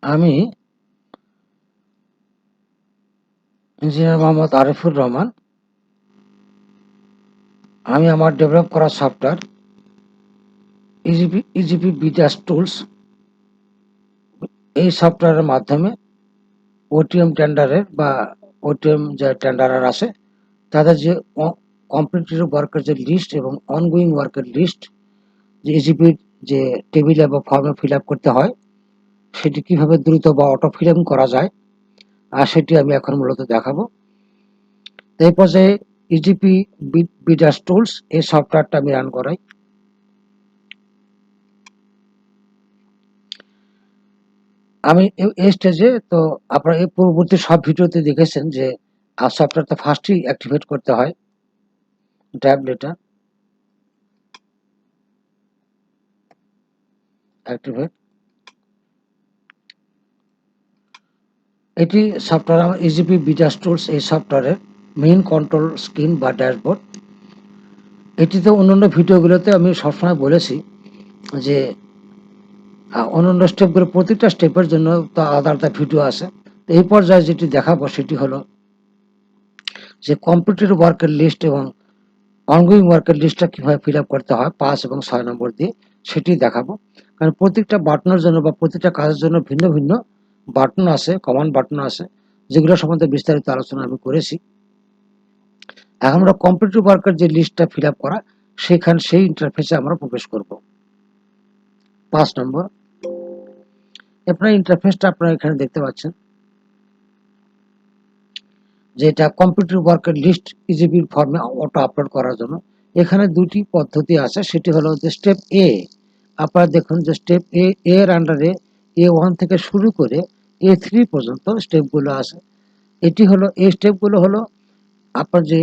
আমি ইঞ্জিনিয়ার মোহাম্মদ আরিফুর রহমান। আমি আমার ডেভেলপ করা সফটওয়্যার ইজিপি বিটাস টুলস এই সফটওয়্যারের মাধ্যমে ওটিএম টেন্ডারের বা ওটিএম যে টেন্ডারার আছে তাদের যে কম্পিটিটিভ ওয়ার্কের যে লিস্ট এবং অনগোয়িং ওয়ার্কের লিস্ট যে ইজিপির যে টেবিলে বা ফর্মে ফিল আপ করতে হয় সেটি কিভাবে দ্রুত বা অটো ফিল করা যায় আর সেটি আমি এখন মূলত দেখাবো। এই পর্যায়ে ইজিপি বিটাস টুলস এই সফটওয়্যারটা আমি রান করাই। আমি এই স্টেজে তো আপনারা এই পূর্ববর্তী সব ভিডিওতে দেখেছেন যে সফটওয়্যারটা ফার্স্টই অ্যাক্টিভেট করতে হয় ট্যাবলেটটা অ্যাক্টিভেট। এটি সফটওয়্যার আমার ইজিপি বিটাস টুলস এই সফটওয়্যারের মেইন কন্ট্রোল স্ক্রিন বা ড্যাশবোর্ড। এটিতে অন্যান্য ভিডিওগুলোতে আমি সবসময় বলেছি যে অন্যান্য স্টেপগুলো প্রতিটা স্টেপের জন্য তো আলাদা আলাদা ভিডিও আছে। তো এই পর্যায়ে যেটি দেখাবো সেটি হলো যে কম্পিটিটিভ ওয়ার্কের লিস্ট এবং অনগোয়িং ওয়ার্কের লিস্টটা কীভাবে ফিল আপ করতে হয় 5 এবং 6 নম্বর দিয়ে সেটি দেখাবো। কারণ প্রত্যেকটা বাটনের জন্য বা প্রতিটা কাজের জন্য ভিন্ন ভিন্ন বাটন আছে, কমান্ড বাটন আছে, যেগুলো সম্বন্ধে বিস্তারিত আলোচনা আমি করেছি। এখন আমরা কম্পিটিটিভ ওয়ার্কের যে লিস্টটা ফিল আপ করা সেই ইন্টারফেসে আমরা প্রবেশ করব। 5 নম্বর আপনার ইন্টারফেসটা আপনারা এখানে দেখতে পাচ্ছেন যে এটা কম্পিটিটিভ ওয়ার্কের লিস্ট ইজিপির ফর্মে অটো আপলোড করার জন্য। এখানে দুটি পদ্ধতি আছে, সেটি হলো যে স্টেপ এ। আপনারা দেখুন যে স্টেপ এর আন্ডারে A1 থেকে শুরু করে A3 পর্যন্ত স্টেপগুলো আছে। এটি হলো এই স্টেপগুলো হলো আপনার যে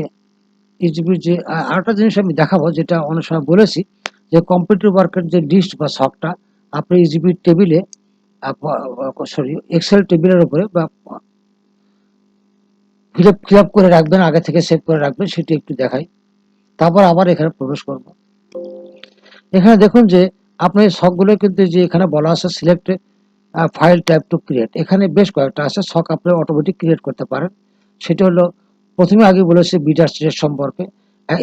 ইজিপির যে আরেকটা জিনিস আমি দেখাবো যেটা অনেক সময় বলেছি যে কম্পিটিটিভ ওয়ার্কের যে লিস্ট বা শখটা আপনি ইজিপির টেবিলে এক্সেল টেবিলের উপরে বা ফিল আপ করে রাখবেন, আগে থেকে সেভ করে রাখবেন, সেটি একটু দেখাই। তারপর আবার এখানে প্রবেশ করব। এখানে দেখুন যে আপনার শখগুলো কিন্তু যে এখানে বলা আছে select file type to create, এখানে বেশ কয়েকটা আছে শখ আপনি অটোমেটিক ক্রিয়েট করতে পারেন। সেটা হলো প্রথমে আগে বলেছি বিটার স্টেজ সম্পর্কে,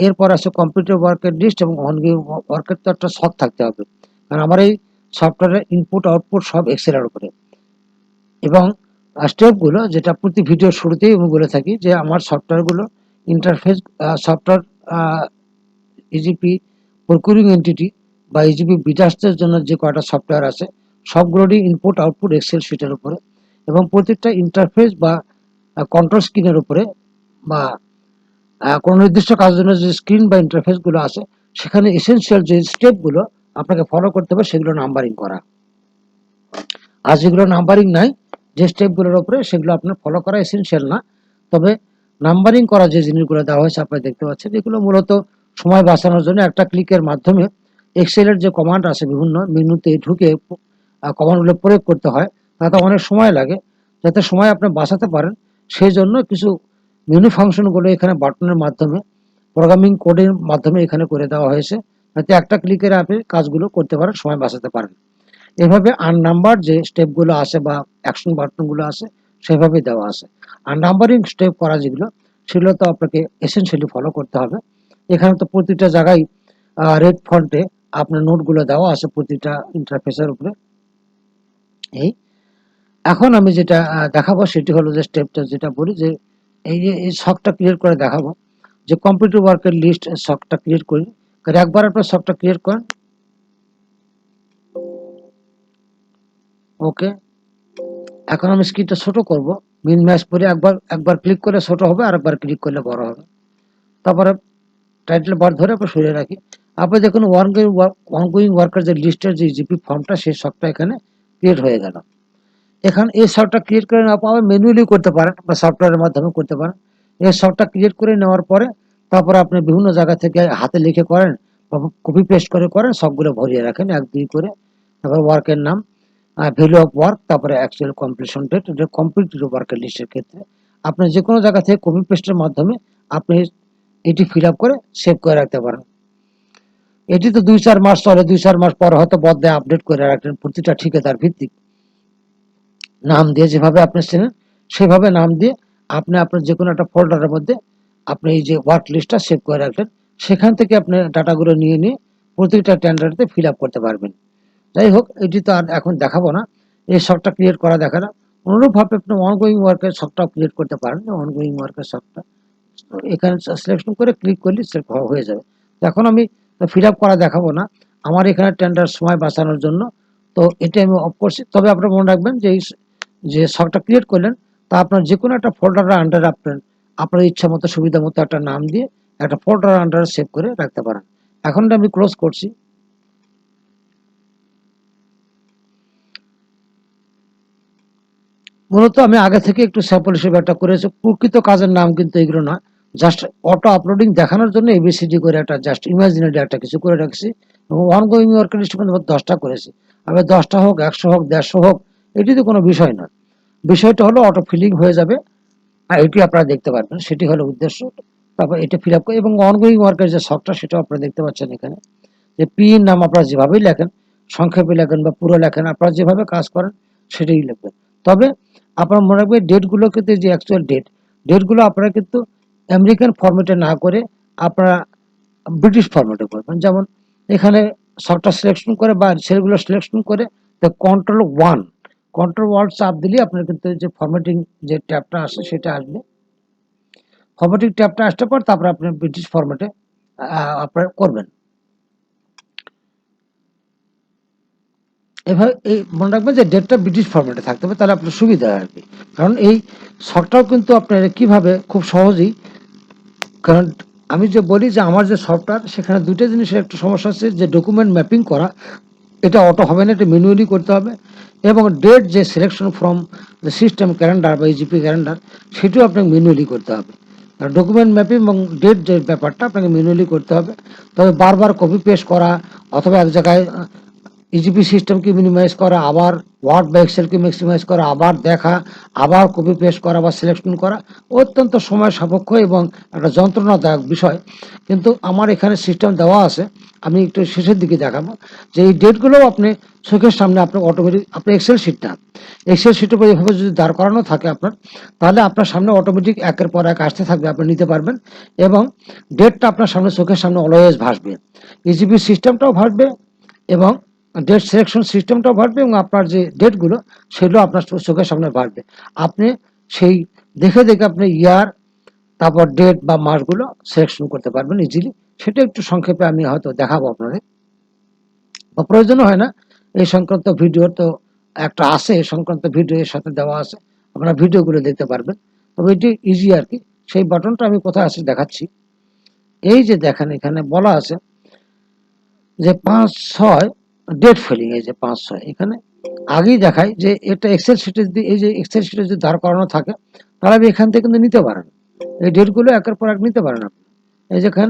এরপর আছে কম্পিউটার ওয়ার্কের লিস্ট এবং অনগোয়িং ওয়ার্কের তো একটা শখ থাকতে হবে, কারণ আমার এই সফটওয়্যারের ইনপুট আউটপুট সব এক্সেলের উপরে। এবং স্টেপগুলো যেটা প্রতি ভিডিওর শুরুতেই আমি বলে থাকি যে আমার সফটওয়্যারগুলো interface software e-GP procuring entity বা ইজিপি বিটাসের জন্য যে কয়টা সফটওয়্যার আছে সবগুলোরই ইনপুট আউটপুট এক্সেল শিটের উপরে, এবং প্রত্যেকটা ইন্টারফেস বা কন্ট্রোল স্ক্রিনের উপরে বা কোনো নির্দিষ্ট কাজের জন্য যে স্ক্রিন বা ইন্টারফেসগুলো আছে সেখানে এসেনশিয়াল যে স্টেপগুলো আপনাকে ফলো করতে হবে সেগুলো নাম্বারিং করা। আর যেগুলো নাম্বারিং নাই যে স্টেপগুলোর উপরে সেগুলো আপনার ফলো করা এসেনশিয়াল না, তবে নাম্বারিং করা যে জিনিসগুলো দেওয়া হয়েছে আপনারা দেখতে পাচ্ছেন এগুলো মূলত সময় বাঁচানোর জন্য একটা ক্লিকের মাধ্যমে এক্সেলের যে কমান্ড আছে বিভিন্ন মেনুতে ঢুকে কমান্ডগুলো প্রয়োগ করতে হয়, তাতে অনেক সময় লাগে। যাতে সময় আপনি বাঁচাতে পারেন সেই জন্য কিছু মেনু ফাংশনগুলো এখানে বাটনের মাধ্যমে প্রোগ্রামিং কোডের মাধ্যমে এখানে করে দেওয়া হয়েছে, যাতে একটা ক্লিকের আপনি কাজগুলো করতে পারেন, সময় বাঁচাতে পারেন। এভাবে আননাম্বার যে স্টেপগুলো আছে বা অ্যাকশন বাটনগুলো আছে সেভাবে দেওয়া আছে। আর নাম্বারিং স্টেপ করা যেগুলো সেগুলো তো আপনাকে এসেনশিয়ালি ফলো করতে হবে। এখানে তো প্রতিটা জায়গায় রেড ফন্টে আপনার নোটগুলো দেওয়া আছে প্রতিটা ইন্টারফেসের উপরে। এই এখন আমি যেটা দেখাবো সেটি হলো যে স্টেপটা যেটা বলি যে এই শখটা ক্রিয়েট করে দেখাবো যে কম্পিউটার ওয়ার্কের লিস্ট শখটা ক্রিয়েট করি। একবার আপনার শখটা ক্রিয়েট করেন, ওকে। এখন আমি স্ক্রিনটা ছোট করব, মিন ম্যাচ করে একবার ক্লিক করলে ছোট হবে আর একবার ক্লিক করলে বড় হবে। তারপরে টাইটেল বার ধরে আপনার সরিয়ে রাখি। আপনি দেখুন অনগোয়িং ওয়ার্কার যে লিস্টের যে জিপি ফর্মটা সেই সবটা এখানে ক্রিয়েট হয়ে গেল। এখন এই সবটা ক্রিয়েট করে না পাওয়া ম্যানুয়ালি করতে পারেন বা সফটওয়্যারের মাধ্যমে করতে পারেন। এই সবটা ক্রিয়েট করে নেওয়ার পরে তারপরে আপনি বিভিন্ন জায়গা থেকে হাতে লিখে করেন বা কপি পেস্ট করে করেন, সবগুলো ভরিয়ে রাখেন 1 2 করে। তারপর ওয়ার্কের নাম, ভ্যালু অফ ওয়ার্ক, তারপরে অ্যাকচুয়াল কমপ্লিশন ডেট, এটা কমপ্লিট ওয়ার্কের লিস্টের ক্ষেত্রে আপনি যে কোনো জায়গা থেকে কপি পেস্টের মাধ্যমে আপনি এটি ফিল আপ করে সেভ করে রাখতে পারেন। এটি তো 2 4 মাস চলে, 2 4 মাস পর হয়তো বদলে আপডেট করে রাখলেন প্রতিটা ঠিকাদার ভিত্তিক। নাম দিয়ে যেভাবে আপনি চেনেন সেভাবে নাম দিয়ে আপনি আপনার যে কোনো একটা ফোল্ডারের মধ্যে আপনি এই যে ওয়ার্ক লিস্টটা সেভ করে রাখলেন, সেখান থেকে আপনি ডাটাগুলো নিয়ে নিয়ে প্রতিটা টেন্ডারতে ফিল আপ করতে পারবেন। যাই হোক, এটি তো আর এখন দেখাবো না, এই শখটা ক্রিয়েট করা দেখালাম। অনুরূপভাবে আপনি অনগোয়িং ওয়ার্কের শখটাও ক্রিয়েট করতে পারেন। অনগোয়িং ওয়ার্কের শখটা এখানে সিলেকশন করে ক্লিক করলে সিলেক্ট হয়ে যাবে। তো এখন আমি ফিল আপ করা দেখাবো না, আমার এখানে টেন্ডার সময় বাঁচানোর জন্য তো এটা আমি অফ করছি। তবে আপনারা মনে রাখবেন যে এই যে শখটা ক্রিয়েট করলেন তা আপনার যে কোনো একটা ফোল্ডারের আন্ডারে আপনার ইচ্ছা মতো সুবিধা মতো একটা নাম দিয়ে একটা ফোল্ডার আন্ডারে সেভ করে রাখতে পারেন। এখন আমি ক্লোজ করছি। মূলত আমি আগে থেকে একটু স্যাম্পল হিসেবে একটা করেছি, প্রকৃত কাজের নাম কিন্তু এগুলো না, জাস্ট অটো আপলোডিং দেখানোর জন্য এবিসিডি করে একটা জাস্ট ইমাজিনারি একটা কিছু করে রাখছি। এবং অনগোয়িং ওয়ার্কের লিস্ট কিন্তু 10টা করেছি। আমি 10টা হোক, 100 হোক, 150 হোক, এটি তো কোনো বিষয় না। বিষয়টা হলো অটো ফিলিং হয়ে যাবে আর এটি আপনারা দেখতে পারবেন, সেটি হলো উদ্দেশ্য। তারপর এটা ফিল আপ করে এবং অনগোয়িং ওয়ার্কের যে শখটা সেটাও আপনারা দেখতে পাচ্ছেন এখানে, যে পিন নাম আপনারা যেভাবেই লেখেন, সংক্ষেপে লেখেন বা পুরো লেখেন, আপনারা যেভাবে কাজ করেন সেটাই লিখবেন। তবে আপনারা মনে রাখবেন ডেটগুলো কিন্তু যে অ্যাকচুয়াল ডেটগুলো আপনারা কিন্তু আমেরিকান ফরম্যাটে না করে আপনারা ব্রিটিশ ফরম্যাটে করবেন। যেমন এখানে সবটা সিলেকশন করে বা সেলগুলো সিলেকশন করে কন্ট্রোল ওয়ার্ড চাপ দিলে আপনার কিন্তু যে ফরম্যাটিং যে ট্যাবটা আসে সেটা আসবে। ফরম্যাটিং ট্যাবটা আসতে পর তারপরে আপনি ব্রিটিশ ফরম্যাটে আপনার করবেন। এভাবে এই মনে রাখবেন যে ডেটটা ব্রিটিশ ফরম্যাটে থাকতে হবে, তাহলে আপনার সুবিধা হয় আর কি। কারণ এই শখটাও কিন্তু আপনার কিভাবে খুব সহজেই, কারণ আমি যে বলি যে আমার যে সফটওয়্যার সেখানে দুটো জিনিসের একটু সমস্যা হচ্ছে, যে ডকুমেন্ট ম্যাপিং করা এটা অটো হবে না, এটা ম্যানুয়ালি করতে হবে। এবং ডেট যে selection from the system calendar বা ইজিপি ক্যালেন্ডার সেটিও আপনাকে ম্যানুয়ালি করতে হবে। আর ডকুমেন্ট ম্যাপিং এবং ডেট যে ব্যাপারটা আপনাকে ম্যানুয়ালি করতে হবে। তবে বারবার কপি পেস্ট করা অথবা এক জায়গায় ইজিপি সিস্টেমকে মিনিমাইজ করা, আবার ওয়ার্ড বা এক্সেলকে ম্যাক্সিমাইজ করা, আবার দেখা, আবার কপি পেস্ট করা বা সিলেকশন করা অত্যন্ত সময় সাপেক্ষ এবং একটা যন্ত্রণাদায়ক বিষয়। কিন্তু আমার এখানে সিস্টেম দেওয়া আছে, আমি একটু শেষের দিকে দেখাবো যে এই ডেটগুলোও আপনি চোখের সামনে আপনার অটোমেটিক আপনার এক্সেল শিটের উপর এভাবে যদি দাঁড় করানো থাকে আপনার, তাহলে আপনার সামনে অটোমেটিক একের পর এক আসতে থাকবে, আপনি নিতে পারবেন এবং ডেটটা আপনার সামনে চোখের সামনে অলওয়েজ ভাসবে। ইজিপি সিস্টেমটাও ভাসবে এবং ডেট সিলেকশন সিস্টেমটাও ভাসবে এবং আপনার যে ডেটগুলো সেগুলো আপনার চোখের সামনে ভাসবে। আপনি সেই দেখে দেখে আপনি ইয়ার তারপর ডেট বা মাসগুলো সিলেকশন করতে পারবেন ইজিলি। সেটা একটু সংক্ষেপে আমি হয়তো দেখাবো আপনাদের, বা প্রয়োজনও হয় না। এই সংক্রান্ত ভিডিও তো একটা আছে, এই সংক্রান্ত ভিডিও এর সাথে দেওয়া আছে, আপনারা ভিডিওগুলো দেখতে পারবেন। তবে এটি ইজি আর কি। সেই বাটনটা আমি কোথায় আছে দেখাচ্ছি। এই যে দেখেন এখানে বলা আছে যে 5/6 ডেট ফিলিং, এই যে 5/6 এখানে আগেই দেখায় যে এটা এক্সেল শিটে যদি এই যে এক্সেল শিটে যদি দাঁড় করানো থাকে তাহলে আপনি এখান থেকে কিন্তু নিতে পারেন, এই ডেটগুলো একের পর এক নিতে পারেন আপনি। এই যেখান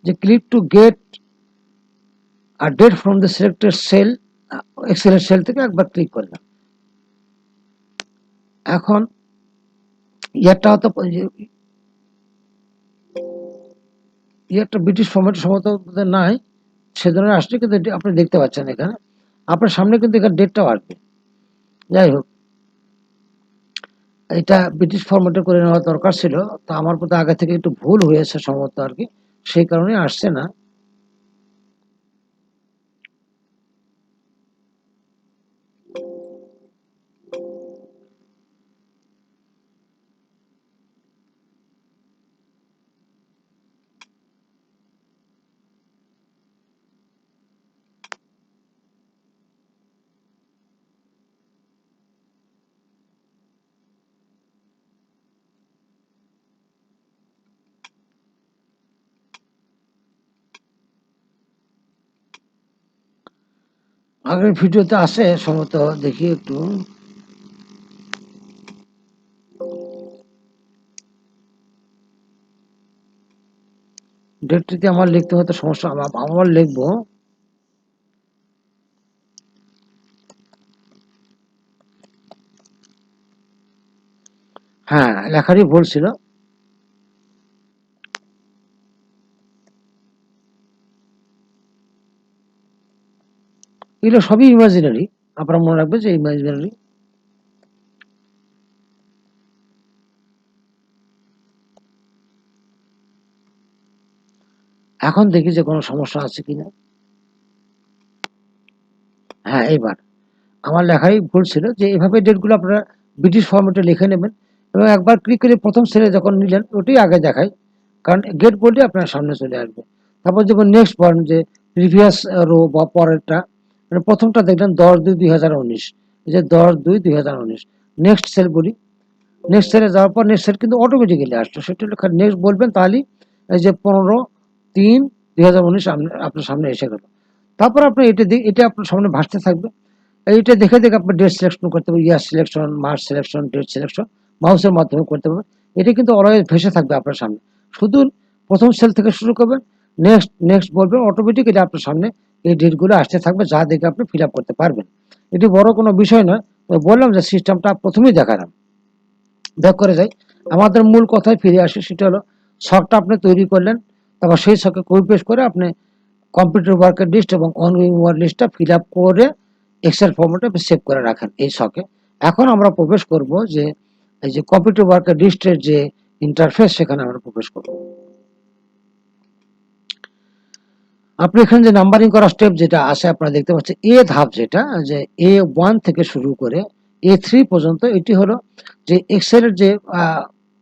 যে ক্লিক টু গেট আর date from the selected cell, এক্সেলের সেল থেকে একবার ক্লিক করলাম। এখন ইয়ারটা হয়তো ইয়ারটা ব্রিটিশ ফরম্যাট সম্ভবত নাই, সেজন্য আসছে, কিন্তু আপনি দেখতে পাচ্ছেন এখানে আপনার সামনে কিন্তু এখানে ডেটটাও আসবে। যাই হোক, এটা ব্রিটিশ ফরম্যাটে করে নেওয়া দরকার ছিল, তো আমার বোধ আগে থেকে একটু ভুল হয়েছে সম্ভবত আর কি, সেই কারণে আসছে না। আগের ভিডিওতে আসে সম্ভবত, দেখি একটু। ডেটটিতে আমার লিখতে হয়তো সমস্যা, আমার লিখবো। হ্যাঁ, লেখারই ভুল ছিল। এগুলো সবই ইমাজিনারি, আপনারা মনে রাখবেন যে ইমাজিনারি। এখন দেখি যে কোনো সমস্যা আছে কিনা। হ্যাঁ, এইবার আমার লেখাই ভুল ছিল, যে এভাবে ডেটগুলো আপনারা ব্রিটিশ ফরম্যাটে লিখে নেবেন এবং একবার ক্লিক করে প্রথম সেলে যখন নিলেন ওটাই আগে দেখায়, কারণ গেট বললে আপনার সামনে চলে আসবে। তারপর যখন নেক্সট পয়েন্ট যে প্রিভিয়াস রো বা পরেরটা, মানে প্রথমটা দেখলেন 10/2/2019, এই যে 10/2/2019, নেক্সট সেল বলি, নেক্সট সেলে যাওয়ার পর নেক্সট সেল কিন্তু অটোমেটিক্যালি আসলো, সেটা নেক্সট বলবেন তাহলেই এই যে 15/3/2019 আপনার সামনে এসে গেল। তারপর আপনি এটা আপনার সামনে ভাসতে থাকবে, এইটা দেখে দেখে আপনি ডেট সিলেকশন করতে পারবেন, ইয়ার সিলেকশন, মাস সিলেকশন, ডেট সিলেকশন মাউসের মাধ্যমে করতে পারবেন। এটা কিন্তু অলওয়েজ ভেসে থাকবে আপনার সামনে, শুধু প্রথম সেল থেকে শুরু করবেন, নেক্সট নেক্সট বলবেন, অটোমেটিক্যালি আপনার সামনে এই ডেটগুলো আসতে থাকবে, যা দেখে আপনি ফিল আপ করতে পারবেন। এটি বড় কোনো বিষয় নয়, বললাম যে সিস্টেমটা প্রথমেই দেখালাম। ব্যাক করে যাই, আমাদের মূল কথায় ফিরে আসি, সেটা হলো শখটা আপনি তৈরি করলেন, তারপর সেই শখে কপি পেস্ট করে আপনি কম্পিউটার ওয়ার্কের লিস্ট এবং অনগোয়িং ওয়ার্ক লিস্টটা ফিল আপ করে এক্সেল ফর্মেটে সেভ করে রাখেন এই শখে। এখন আমরা প্রবেশ করব যে এই যে কম্পিউটার ওয়ার্কের লিস্টের যে ইন্টারফেস, সেখানে আমরা প্রবেশ করব। আপনি এখানে যে নাম্বারিং করা স্টেপ যেটা আছে আপনারা দেখতে পাচ্ছেন, এ ধাপ যেটা, যে A1 থেকে শুরু করে A3 পর্যন্ত, এটি হলো যে এক্সেলের যে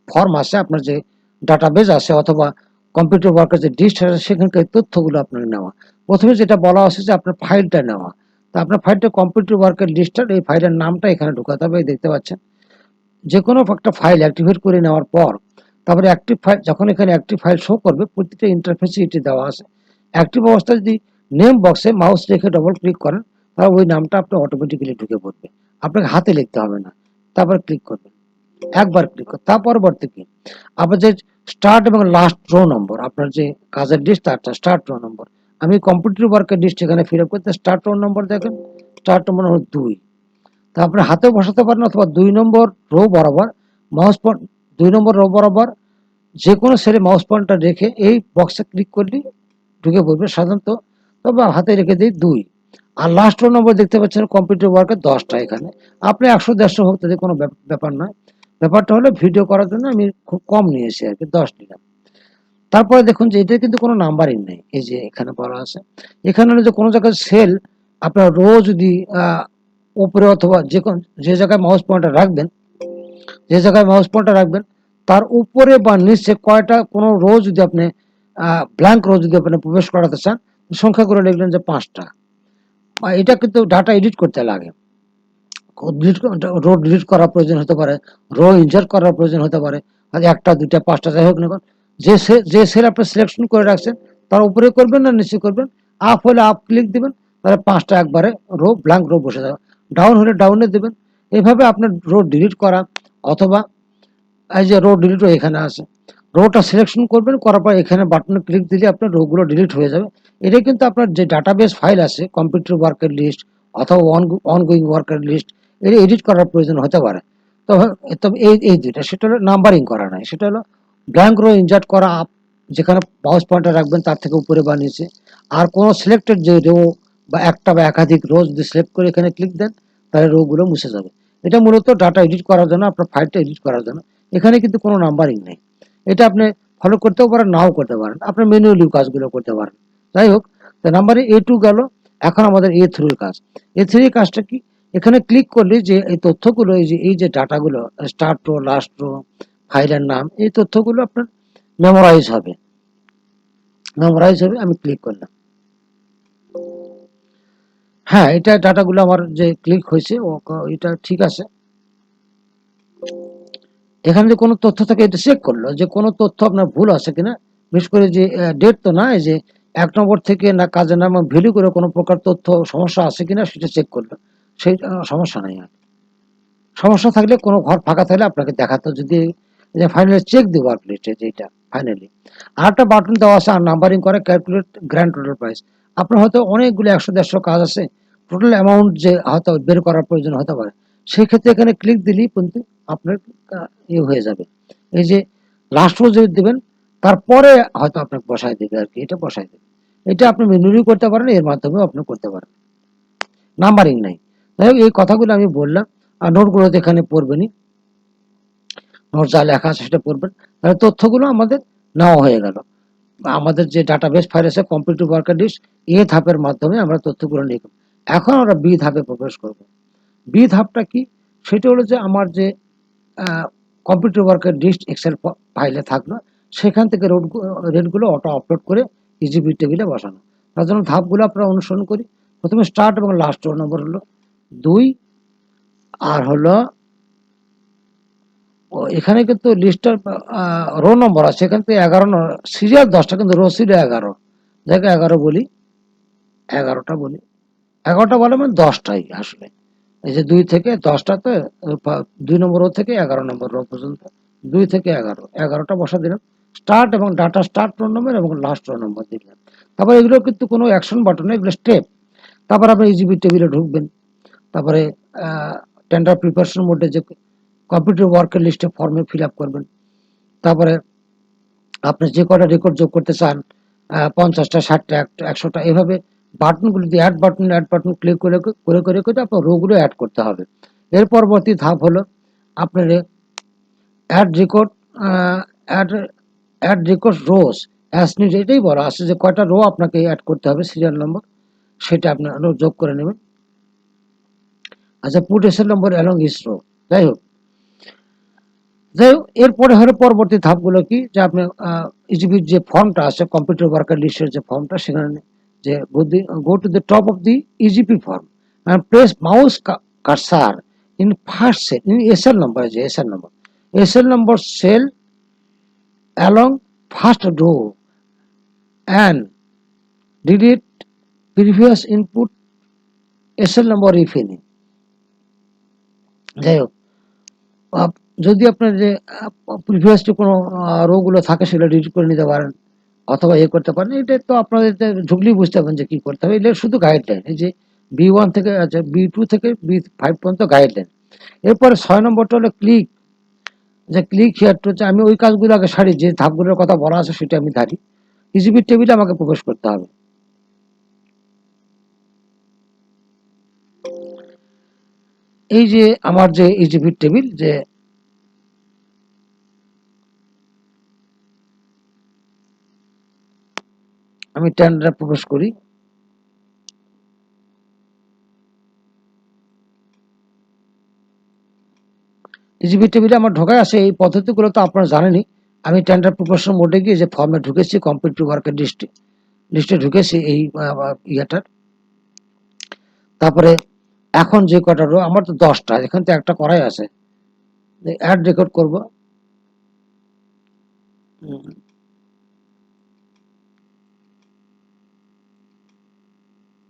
ফর্ম আছে, আপনার যে ডাটাবেজ আছে অথবা কম্পিউটার ওয়ার্কের যে লিস্ট আছে, সেখানকার তথ্যগুলো আপনার নেওয়া। প্রথমে যেটা বলা আছে যে আপনার ফাইলটা নেওয়া, তো আপনার ফাইলটা কম্পিউটার ওয়ার্কের লিস্টার, এই ফাইলের নামটা এখানে ঢোকাতে হবে, দেখতে পাচ্ছেন। যে কোনো একটা ফাইল অ্যাক্টিভেট করে নেওয়ার পর তারপরে অ্যাক্টিভ ফাইল, যখন এখানে অ্যাক্টিভ ফাইল শো করবে, প্রতিটা ইন্টারফেসে এটি দেওয়া আছে। অ্যাক্টিভ অবস্থায় যদি নেম বক্সে মাউস রেখে ডবল ক্লিক করেন, তাহলে ওই নামটা আপনার অটোমেটিক্যালি ঢুকে পড়বে, আপনাকে হাতে লিখতে হবে না। তারপর ক্লিক করবেন, একবার ক্লিক করুন, তার পরবর্তী কি আপনার যে স্টার্ট এবং লাস্ট রো নম্বর, আপনার যে কাজের লিস্ট তারটা স্টার্ট রো নম্বর, আমি কম্পিউটার ওয়ার্কের লিস্ট এখানে ফিল আপ করতে স্টার্ট রো নম্বর দেখেন, স্টার্ট নম্বর হলো 2, তা আপনি হাতেও বসাতে পারেন অথবা 2 নম্বর রো বরাবর মাউস পয়েন্ট, 2 নম্বর রো বরাবর যে কোনো সেলে মাউস পয়েন্টটা রেখে এই বক্সে ক্লিক করলেই ঢুকে পড়বে সাধারণত, তবে হাতে রেখে দিই 2। আর লাস্ট রো নম্বর দেখতে পাচ্ছেন কম্পিউটার ওয়ার্কের 10টা, এখানে আপনি 100-150 হোক, তাদের কোনো ব্যাপার নয়। ব্যাপারটা হলো ভিডিও করার জন্য আমি খুব কম নিয়েছি আর কি, 10 নিলাম। তারপরে দেখুন যে এটা কিন্তু কোনো নাম্বারিং নেই, এই যে এখানে বলা আছে, এখানে হলো যে কোনো জায়গায় সেল আপনার রো যদি উপরে অথবা যে জায়গায় মাউস পয়েন্টার রাখবেন, যে জায়গায় মাউস পয়েন্টার রাখবেন তার উপরে বা নিচে কয়টা কোনো রো যদি আপনি ব্ল্যাঙ্ক রো যদি আপনি প্রবেশ করাতে চান, সংখ্যা করে লিখলেন যে 5টা। এটা কিন্তু ডাটা এডিট করতে লাগে, রো ডিলিট করার প্রয়োজন হতে পারে, রো ইনসার্ট করার প্রয়োজন হতে পারে, আর 1টা 2টা 5টা যাই হোক না কেন, যে সেল আপনি সিলেকশন করে রাখছেন তার উপরে করবেন না নিচে করবেন, আপ হলে আপ ক্লিক দিবেন, তাহলে 5টা একবারে রো ব্ল্যাঙ্ক রো বসে যাবে, ডাউন হলে ডাউনে দিবেন। এভাবে আপনার রো ডিলিট করা, অথবা এই যে রো ডিলিট এখানে আছে, রোটা সিলেকশন করবেন, করার পর এখানে বাটনে ক্লিক দিলে আপনার রোগুলো ডিলিট হয়ে যাবে। এটা কিন্তু আপনার যে ডাটাবেস ফাইল আছে কম্পিউটার ওয়ার্কের লিস্ট অথবা অনগোয়িং ওয়ার্কের লিস্ট, এটা এডিট করার প্রয়োজন হতে পারে। তবে তবে এই দুইটা, সেটা হলো নাম্বারিং করা নাই, সেটা হলো ব্ল্যাঙ্ক রো ইনসার্ট করা, যেখানে মাউস পয়েন্টার রাখবেন তার থেকে উপরে বা নিচে, আর কোনো সিলেক্টেড যে রো বা একটা বা একাধিক রো যদি সিলেক্ট করে এখানে ক্লিক দেন, তাহলে রো গুলো মুছে যাবে। এটা মূলত ডাটা এডিট করার জন্য, আপনার ফাইলটা এডিট করার জন্য। এখানে কিন্তু কোনো নাম্বারিং নেই, এটা আপনি ফলো করতেও পারেন, নাও করতে পারেন, আপনি ম্যানুয়ালি কাজগুলো করতে পারেন। যাই হোক, নাম্বারে A2 গেল, এখন আমাদের A3 কাজ। A3 কাজটা কি, এখানে ক্লিক করলে যে এই তথ্যগুলো, এই যে ডাটাগুলো, স্টার্ট রো, লাস্ট রো, ফাইলের নাম, এই তথ্যগুলো আপনার মেমোরাইজ হবে, আমি ক্লিক করলাম। হ্যাঁ, এটা ডাটাগুলো আমার যে ক্লিক হয়েছে এটা ঠিক আছে। এখানে যে কোনো তথ্য থাকে এটা চেক করলো যে কোনো তথ্য আপনার ভুল আছে কিনা, বিশেষ করে যে ডেট তো না, এই যে 1 নম্বর থেকে না কাজের নাম ভ্যালু করে কোনো প্রকার তথ্য সমস্যা আছে কিনা সেটা চেক করলো, সেই সমস্যা নাই আর। সমস্যা থাকলে কোনো ঘর ফাঁকা থাকলে আপনাকে দেখাতো, যদি ফাইনালি চেক দিব ওয়ার্ক লিস্টে যেটা ফাইনালি। আর একটা বাটন দেওয়া আছে আর নাম্বারিং করে ক্যালকুলেট গ্র্যান্ড টোটাল প্রাইস। আপনার হয়তো অনেকগুলো 100-150 কাজ আছে, টোটাল অ্যামাউন্ট যে হয়তো বের করার প্রয়োজন হতে পারে, সেই ক্ষেত্রে এখানে ক্লিক দিলেই কিন্তু আপনার ইয়ে হয়ে যাবে। এই যে লাস্ট রো যদি দেবেন, তারপরে হয়তো আপনাকে বসায় দেবে আর কি, এটা বসায় দেবে। এটা আপনি ম্যানুয়ালি করতে পারেন, এর মাধ্যমেও আপনি করতে পারেন, নাম্বারিং নাই। যাই হোক, এই কথাগুলো আমি বললাম, আর নোটগুলো তো এখানে পড়বেনই, নোট যা লেখা আছে সেটা পড়বেন, তাহলে তথ্যগুলো আমাদের নেওয়া হয়ে গেল। আমাদের যে ডাটাবেস ফাইল আছে কম্পিউটার ওয়ার্কার লিস্ট, এ ধাপের মাধ্যমে আমরা তথ্যগুলো নিয়ে এখন আমরা বি ধাপে প্রবেশ করব। বি ধাপটা কি? সেটা হলো যে আমার যে কম্পিউটার ওয়ার্কার লিস্ট এক্সেল ফাইলে থাকলো, সেখান থেকে রেটগুলো অটো আপলোড করে ইজিবি টেবিলে বসানো। তার জন্য ধাপগুলো আপনারা অনুসরণ করি। প্রথমে স্টার্ট এবং লাস্ট রো নম্বর হলো 2, আর হলো এখানে কিন্তু লিস্টার রো নম্বর আছে, এখান থেকে 11 সিরিয়াল 10টা কিন্তু রো ছিল 11, দেখে 11 বলি, 11টা বলি, 11টা বলে মানে 10টাই আসলে। এই যে 2 থেকে 10টাতে 2 নম্বর রো থেকে 11 নম্বর রো পর্যন্ত 2 থেকে 11টা বসা দিলাম। স্টার্ট এবং ডাটা স্টার্ট রো নম্বর এবং লাস্ট রো নম্বর দিলাম। তারপর এগুলো কিন্তু কোনো অ্যাকশন বাটন, এগুলো স্টেপ। তারপর আপনি ইজিবি টেবিলে ঢুকবেন। তারপরে টেন্ডার প্রিপারেশন মোডে যে কম্পিউটার ওয়ার্কের লিস্টে ফর্মে ফিল আপ করবেন। তারপরে আপনি যে কটা রেকর্ড যোগ করতে চান, 50টা 60টা 100টা, এভাবে বাটনগুলো দিয়ে অ্যাড বাটন ক্লিক করে করে করে করে আপনার রোগুলো অ্যাড করতে হবে। এর পরবর্তী ধাপ হলো আপনার add record add add record rows as need, এটাই বলা আছে যে কয়টা রো আপনাকে অ্যাড করতে হবে সিরিয়াল নম্বর, সেটা আপনার যোগ করে নেবেন। আচ্ছা, পুট এসএল নম্বর অ্যালং ইস রো। যাই হোক এরপরে হলো পরবর্তী ধাপগুলো কি, যে আপনি ইজিবির যে ফর্মটা আছে কম্পিউটার ওয়ার্কার লিস্টের যে ফর্মটা, সেখানে যে go to the top of the e-GP form and press mouse cursor in first cell in SL number, যে SL number cell along first row and delete previous input SL number if any। যাই হোক, যদি আপনার যে previous যে কোনো rho গুলো থাকে সেগুলো ডিলিট করে নিতে পারেন অথবা করতে পারেন। এটা তো আপনাদের ঢুকলেই বুঝতে পারবেন যে কি করতে হবে। এটা শুধু গাইডলাইন, এই যে B1 থেকে আচ্ছা B2 থেকে B5 পর্যন্ত গাইডলাইন। এরপরে 6 নম্বরটা হলো ক্লিক, যে ক্লিক হিয়ার টু, হচ্ছে আমি ওই কাজগুলো আগে সারি, যে ধাপগুলোর কথা বলা আছে সেটা আমি ধারি। ইজিবি টেবিলে আমাকে প্রবেশ করতে হবে। এই যে আমার যে ইজিবি টেবিল, যে আমি টেন্ডারে প্রবেশ করি। ইজিবি টেবিলে আমার ঢোকায় আসে। এই পদ্ধতিগুলো তো আপনারা জানেনই। আমি টেন্ডার প্রিপারেশন মোডে গিয়ে যে ফর্মে ঢুকেছি কম্পিউটার ওয়ার্কের লিস্টে ঢুকেছি এই ইয়েটার। তারপরে এখন যে কটা রো, আমার তো 10টা, এখান থেকে একটা করাই আছে, অ্যাড রেকর্ড করব।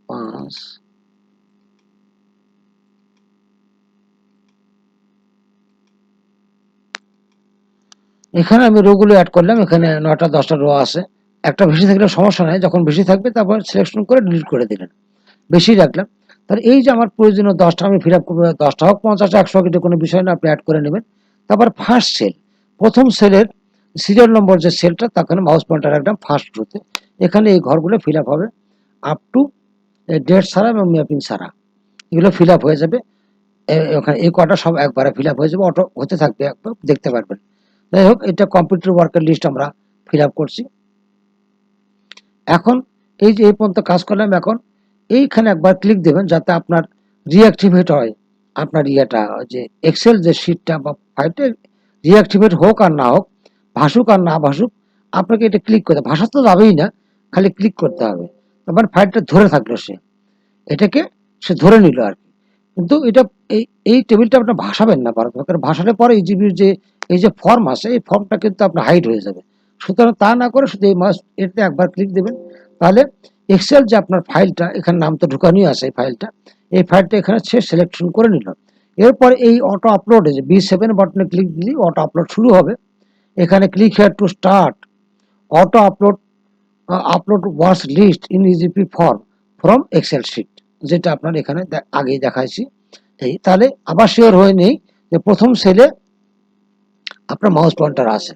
পাঁচ, এখানে আমি রো গুলো অ্যাড করলাম। এখানে 9টা 10টা রো আছে। একটা বেশি থাকলে সমস্যা নাই, যখন বেশি থাকবে তারপর সিলেকশন করে ডিলিট করে দিলেন। বেশি রাখলাম। তাহলে এই যে আমার প্রয়োজনীয় 10টা আমি ফিল আপ করবো, 10টা হোক 50 100 হোক, এটা কোনো বিষয় না, আপনি অ্যাড করে নেবেন। তারপর ফার্স্ট সেল, প্রথম সেলের সিরিয়াল নম্বর যে সেলটা, তাখানে মাউস পয়েন্টার রাখলাম ফার্স্ট রোতে। এখানে এই ঘরগুলো ফিল আপ হবে আপ টু ডেট ছাড়া এবং ম্যাপিং ছাড়া, এগুলো ফিল আপ হয়ে যাবে। ওখানে এই কটা সব একবারে ফিল আপ হয়ে যাবে, অটো হতে থাকবে, একবার দেখতে পারবেন। যাই হোক, এটা কম্পিউটার ওয়ার্কের লিস্ট আমরা ফিল আপ করছি। এখন এই যে এই পর্যন্ত কাজ করলাম, এখন এইখানে একবার ক্লিক দেবেন যাতে আপনার রিঅ্যাক্টিভেট হয় আপনার ইয়েটা, যে এক্সেল যে শিটটা বা ফাইলটা রিঅ্যাক্টিভেট হোক আর না হোক, ভাসুক আর না ভাসুক, আপনাকে এটা ক্লিক করতে, ভাষা তো যাবেই না, খালি ক্লিক করতে হবে। তারপর ফাইলটা ধরে থাকলো, এটাকে সে ধরে নিল আর কি। কিন্তু এটা এই টেবিলটা আপনার ভাসাবেন না, ভাসালে পরে ইজিবির যে এই যে ফর্ম আছে, এই ফর্মটা কিন্তু আপনার হাইড হয়ে যাবে। সুতরাং তা না করে শুধু এই এতে একবার ক্লিক দেবেন, তাহলে এক্সেল যে আপনার ফাইলটা, এখানে নাম তো ঢুকানোই আছে, এই ফাইলটা এখানে সে সিলেকশন করে নিল। এরপর এই অটো আপলোডে যে B7 বাটনে ক্লিক দিলে অটো আপলোড শুরু হবে। এখানে click here to start auto upload works list in EGP form from Excel sheet, যেটা আপনার এখানে আগেই দেখাইছি। এই তাহলে আবার শিওর হয়ে নেই যে প্রথম সেলে আপনার মাউস পয়েন্টার আছে।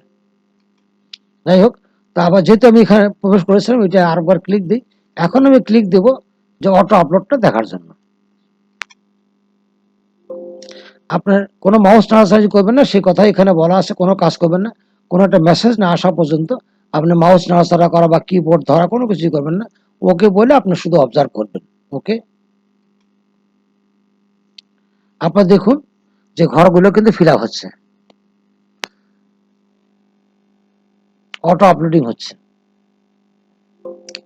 যাই হোক, তা আবার যেহেতু আমি এখানে প্রবেশ করেছিলাম, এটা আরেকবার ক্লিক দিই। এখন আমি ক্লিক দেব যে অটো আপলোডটা দেখার জন্য। আপনার কোনো মাউস নাড়াচাড়ি করবেন না, সেই কথা এখানে বলা আছে, কোনো কাজ করবেন না, কোনো একটা মেসেজ না আসা পর্যন্ত আপনি মাউস নাড়াচাড়া করা বা কিবোর্ড ধরা কোনো কিছুই করবেন না। ওকে বলে আপনি শুধু অবজার্ভ করবেন। ওকে, আপনার দেখুন যে ঘরগুলো কিন্তু ফিল আপ হচ্ছে, অটো আপলোডিং হচ্ছে।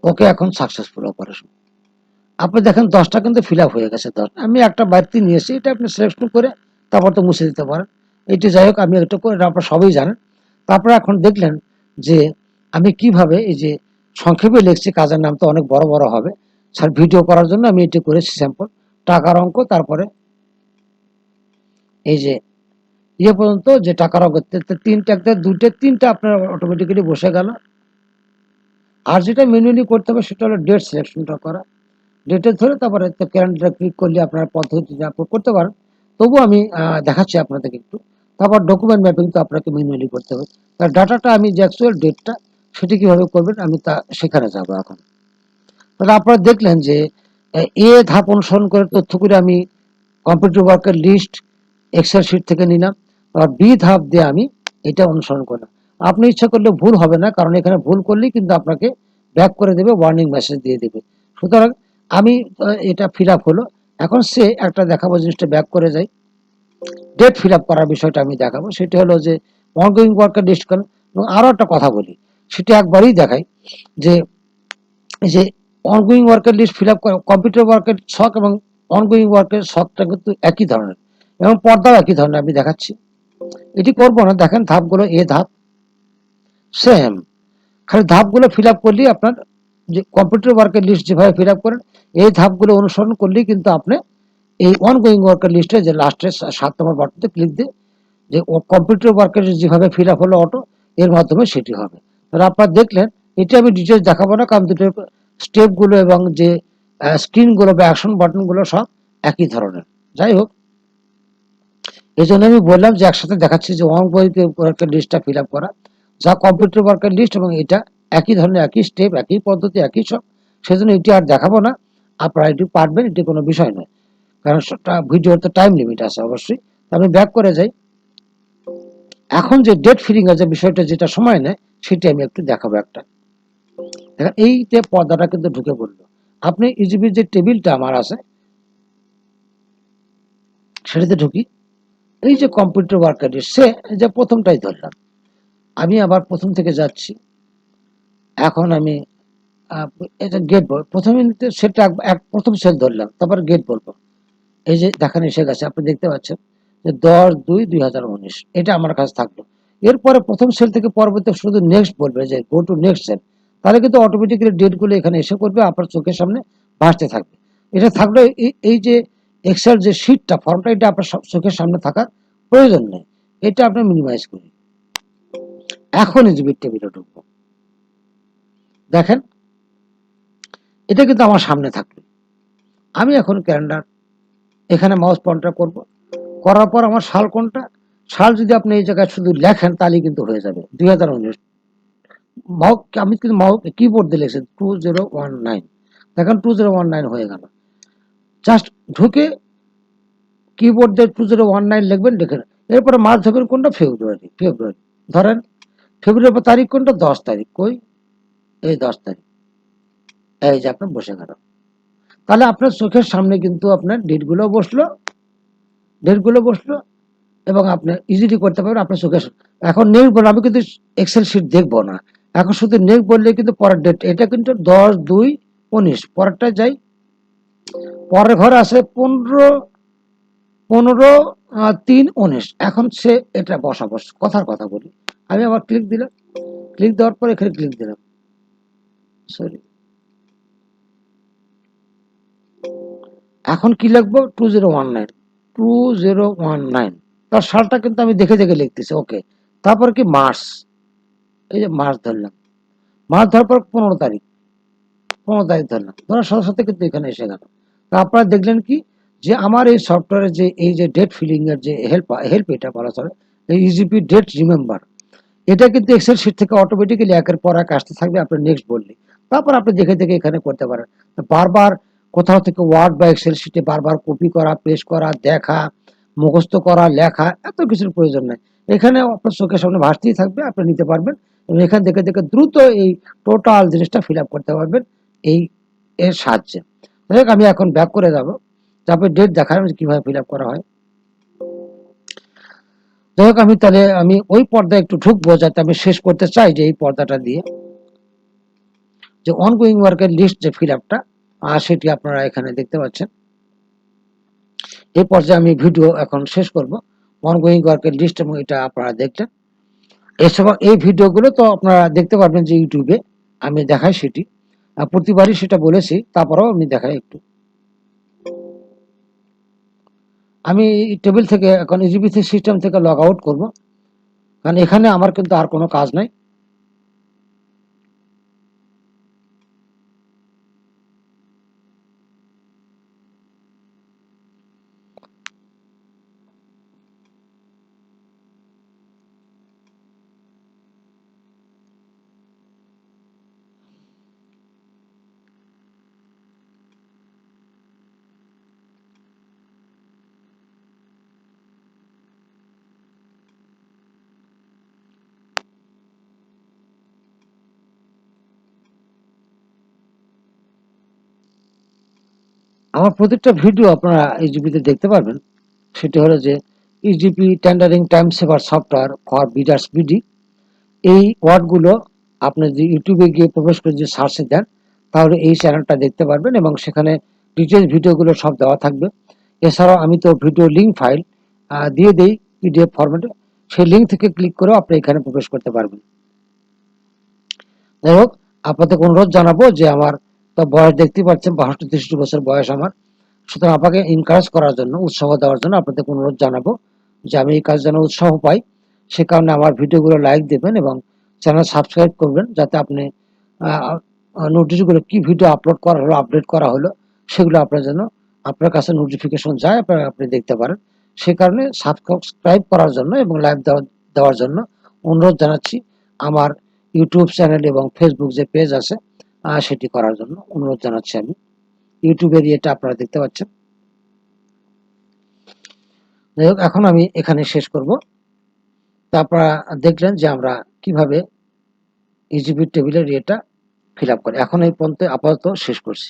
ওকে, এখন সাকসেসফুল অপারেশন। আপনি দেখেন 10টা কিন্তু ফিল আপ হয়ে গেছে। 10, আমি একটা বাড়তি নিয়েছি, এটা আপনি সিলেকশন করে তারপর তো মুছে দিতে পারেন। এটি যাই হোক, আমি এটা করে, আপনারা সবাই জানেন। তারপরে এখন দেখলেন যে আমি কিভাবে এই যে সংক্ষেপে লিখছি, কাজের নাম তো অনেক বড় বড় হবে, স্যার ভিডিও করার জন্য আমি এটি করেছি স্যাম্পল। টাকার অঙ্ক, তারপরে এই যে ইয়ে পর্যন্ত যে টাকার অঙ্ক, তিনটা, একটা দুটো তিনটা আপনার অটোমেটিক্যালি বসে গেল। আর যেটা ম্যানুয়ালি করতে হবে সেটা হলো ডেট সিলেকশনটা করা। ডেটে ধরে তারপরে ক্যালেন্ডারে ক্লিক করলে আপনার পদ্ধতিতে আপলোড করতে পারেন। তবু আমি দেখাচ্ছি আপনাদেরকে একটু। তারপর ডকুমেন্ট ম্যাপিং তো আপনাকে ম্যানুয়ালি করতে হবে। তার ডাটাটা আমি যে অ্যাকচুয়াল ডেটটা সেটি কিভাবে করবেন আমি তা সেখানে যাব এখন। তাহলে আপনারা দেখলেন যে এ ধাপ অনুসরণ করে তথ্যগুলি আমি কম্পিউটার ওয়ার্কের লিস্ট এক্সেল শিট থেকে নিলাম। আর বি ধাপ দিয়ে আমি এটা অনুসরণ করলাম। আপনি ইচ্ছা করলে ভুল হবে না, কারণ এখানে ভুল করলেই কিন্তু আপনাকে ব্যাক করে দেবে, ওয়ার্নিং মেসেজ দিয়ে দেবে। সুতরাং আমি এটা ফিল আপ হলো। এখন সে একটা দেখাবো, জিনিসটা ব্যাক করে যাই, ডেট ফিল আপ করার বিষয়টা আমি দেখাবো। সেটি হলো যে অনগোয়িং ওয়ার্কের লিস্ট করেন। এবং আরো একটা কথা বলি, সেটি একবারই দেখাই, যে এই যে অনগোয়িং ওয়ার্কের লিস্ট ফিল আপ করা, কম্পিউটার ওয়ার্কের ছক এবং অনগোয়িং ওয়ার্কের ছকটা কিন্তু একই ধরনের, এবং পর্দাও একই ধরনের। আমি দেখাচ্ছি, এটি করবো না, দেখেন ধাপগুলো এ ধাপ সেম, খালি ধাপগুলো ফিল আপ করলেই আপনার যে কম্পিউটার ওয়ার্কের লিস্ট যেভাবে ফিল আপ করেন এই ধাপগুলো অনুসরণ করলেই কিন্তু আপনি এই অনগোয়িং ওয়ার্কের লিস্টে যে লাস্টের 7 নম্বর বাটনতে ক্লিক দিয়ে যে কম্পিউটার ওয়ার্কের যেভাবে ফিল আপ হলো অটো, এর মাধ্যমে সেটি হবে। তাহলে আপনারা দেখলেন, এটি আমি ডিটেলস দেখাবো না, কারণ দুটো স্টেপগুলো এবং যে স্ক্রিনগুলো বা অ্যাকশন বাটনগুলো সব একই ধরনের। যাই হোক, এই জন্য আমি বললাম যে একসাথে দেখাচ্ছি যে অনগোয়িং ওয়ার্কের লিস্টটা ফিল আপ করা, যা কম্পিউটার ওয়ার্কের লিস্ট, এবং এটা একই ধরনের, একই স্টেপ, একই পদ্ধতি, একই সব। সেজন্য এটি আর দেখাবো না, আপনারা এটি পারবেন, এটি কোনো বিষয় নয়, কারণ ভিডিওর তো টাইম লিমিট আছে অবশ্যই। আমি ব্যাক করে যাই। এখন যে ডেট ফিলিং এর যে বিষয়টা যেটা সময় নেয় সেটি আমি একটু দেখাবো একটা। দেখেন এই যে পর্দাটা কিন্তু ঢুকে পড়লো। আপনি ইজিবির যে টেবিলটা আমার আছে সেটাতে ঢুকি, এই যে কম্পিউটার ওয়ার্কার সে যে প্রথমটাই ধরলাম, আমি আবার প্রথম থেকে যাচ্ছি। এখন আমি এটা গেট বলবো, প্রথমে সেটা প্রথম সেল ধরলাম, তারপর গেট বলবো। এই যে দেখেন এসে গেছে, আপনি দেখতে পাচ্ছেন যে 10/2/2019 এটা আমার কাছে থাকলো। এরপরে প্রথম সেল থেকে পরবর্তী শুধু নেক্সট বলবে, যে গো টু নেক্সট সেল, তাহলে কিন্তু অটোমেটিক্যালি ডেটগুলো এখানে এসে করবে, আপনার চোখের সামনে ভাসতে থাকবে। এটা থাকলে এই যে এক্সেল যে শিটটা, ফর্মটা, এটা আপনার চোখের সামনে থাকার প্রয়োজন নেই। এটা আপনি মিনিমাইজ করুন। এখন এক্সিবিট টেবিলে ঢুকবো, দেখেন এটা কিন্তু আমার সামনে থাকলো। আমি এখন ক্যালেন্ডার এখানে মাউস পয়েন্টার করব, করার পর আমার সাল কোনটা, সাল যদি আপনি এই জায়গায় শুধু লেখেন তাহলে কিন্তু হয়ে যাবে 2019। আমি কিন্তু কিবোর্ড দিয়ে লিখেছি 2019, দেখেন 2019 হয়ে গেল। জাস্ট ঢুকে কিবোর্ড দিয়ে 2019 লিখবেন, দেখেন। এরপরে মাস ধরবেন কোনটা, ফেব্রুয়ারি। ধরেন ফেব্রুয়ারি তারিখ কোনটা, 10 তারিখ, কই এই 10 তারিখ, এই যে আপনার বসে গেল। তাহলে আপনার চোখের সামনে কিন্তু আপনার ডেটগুলো বসলো এবং আপনি ইজিলি করতে পারবেন আপনার চোখের। এখন নেক্সট বলবো, আমি কিন্তু এক্সেল শিট দেখবো না, এখন শুধু নেক্সট বললে কিন্তু পরের ডেট, এটা কিন্তু 10/2/19, পরেরটা যাই। পরের ঘরে আছে 15/3/19। এখন সে এটা বসাবো, কথার কথা বলি, আমি আবার ক্লিক দিলাম, ক্লিক দেওয়ার পর এখানে ক্লিক দিলাম, সরি, এখন কি লিখবো, 2019। তার সালটা কিন্তু আমি দেখে দেখে লিখতেছি, ওকে। তারপর কি মার্চ, এই যে মার্চ ধরলাম, মার্চ ধরার পর 15 তারিখ, 15 তারিখ ধরলাম, ধরার সাথে সাথে কিন্তু এখানে এসে গেল। তা আপনারা দেখলেন কি, যে আমার এই সফটওয়্যারে যে এই যে ডেট ফিলিং এর যে হেল্প এটা বলা চলে, এই ইজিপি ডেট রিমেম্বার, এটা কিন্তু এক্সেল শিট থেকে অটোমেটিক্যালি একের পর এক আসতে থাকবে, আপনি নেক্সট বললে। তারপর আপনি দেখে দেখে এখানে করতে পারেন। বারবার কোথাও থেকে ওয়ার্ড বা এক্সেল শিটে বারবার কপি করা, পেস্ট করা, দেখা, মুখস্থ করা, লেখা, এত কিছুর প্রয়োজন নেই। এখানে আপনার চোখের সামনে ভাসতেই থাকবে, আপনি নিতে পারবেন এবং এখান থেকে দেখে দ্রুত এই টোটাল জিনিসটা ফিল আপ করতে পারবেন এই এর সাহায্যে। আমি এখন ব্যাক করে যাব, তারপর ডেট দেখালাম কিভাবে ফিল আপ করা হয়। যাই হোক, আমি তাহলে আমি ওই পর্দায় একটু ঢুকবো, যাতে আমি শেষ করতে চাই যে এই পর্দাটা দিয়ে যে অনগোয়িং ওয়ার্কের লিস্ট যে ফিল আপটা, সেটি আপনারা এখানে দেখতে পাচ্ছেন। এই পর্যায়ে আমি ভিডিও এখন শেষ করব অনগোয়িং ওয়ার্কের লিস্ট, এবং এটা আপনারা দেখলেন। এসব এই ভিডিওগুলো তো আপনারা দেখতে পারবেন যে ইউটিউবে আমি দেখাই সেটি, প্রতিবারই সেটা বলেছি, তারপরেও আমি দেখাই একটু। আমি টেবিল থেকে এখন ইজিবিসি সিস্টেম থেকে লগ আউট করব, কারণ এখানে আমার কিন্তু আর কোনো কাজ নাই। আমার প্রত্যেকটা ভিডিও আপনারা ইজিপিতে দেখতে পারবেন। সেটি হলো যে EGP tendering time saver software for bidders BD. এই ওয়ার্ডগুলো আপনি যদি ইউটিউবে গিয়ে প্রবেশ করে যে সার্চে দেন, তাহলে এই চ্যানেলটা দেখতে পারবেন এবং সেখানে ডিটেলস ভিডিওগুলো সব দেওয়া থাকবে। এছাড়াও আমি তো ভিডিও লিঙ্ক ফাইল দিয়ে দিই পিডিএফ ফরম্যাটে, সেই লিঙ্ক থেকে ক্লিক করেও আপনি এখানে প্রবেশ করতে পারবেন। যাই হোক, আপনাদের অনুরোধ জানাবো যে আমার তো বয়স দেখতে পাচ্ছেন 62-63 বছর বয়স আমার, সুতরাং আপনাকে এনকারেজ করার জন্য, উৎসাহ দেওয়ার জন্য আপনাদের অনুরোধ জানাবো যে আমি এই কাজ যেন উৎসাহ পাই, সে কারণে আমার ভিডিওগুলো লাইক দেবেন এবং চ্যানেল সাবস্ক্রাইব করবেন, যাতে আপনি নোটিশগুলো কি ভিডিও আপলোড করা হলো, আপডেট করা হলো, সেগুলো আপনার যেন আপনার কাছে নোটিফিকেশন যায়, আপনি দেখতে পারেন। সে কারণে সাবস্ক্রাইব করার জন্য এবং লাইক দেওয়ার জন্য অনুরোধ জানাচ্ছি। আমার ইউটিউব চ্যানেল এবং ফেসবুক যে পেজ আছে সেটি করার জন্য অনুরোধ জানাচ্ছি আমি। ইউটিউবের ইয়েটা আপনারা দেখতে পাচ্ছেন। যাই হোক, এখন আমি এখানে শেষ করব। তা আপনারা দেখলেন যে আমরা কিভাবে ইজিবিট টেবিলের ইয়েটা ফিল আপ করি। এখন এই পর্যন্ত আপাতত শেষ করছি।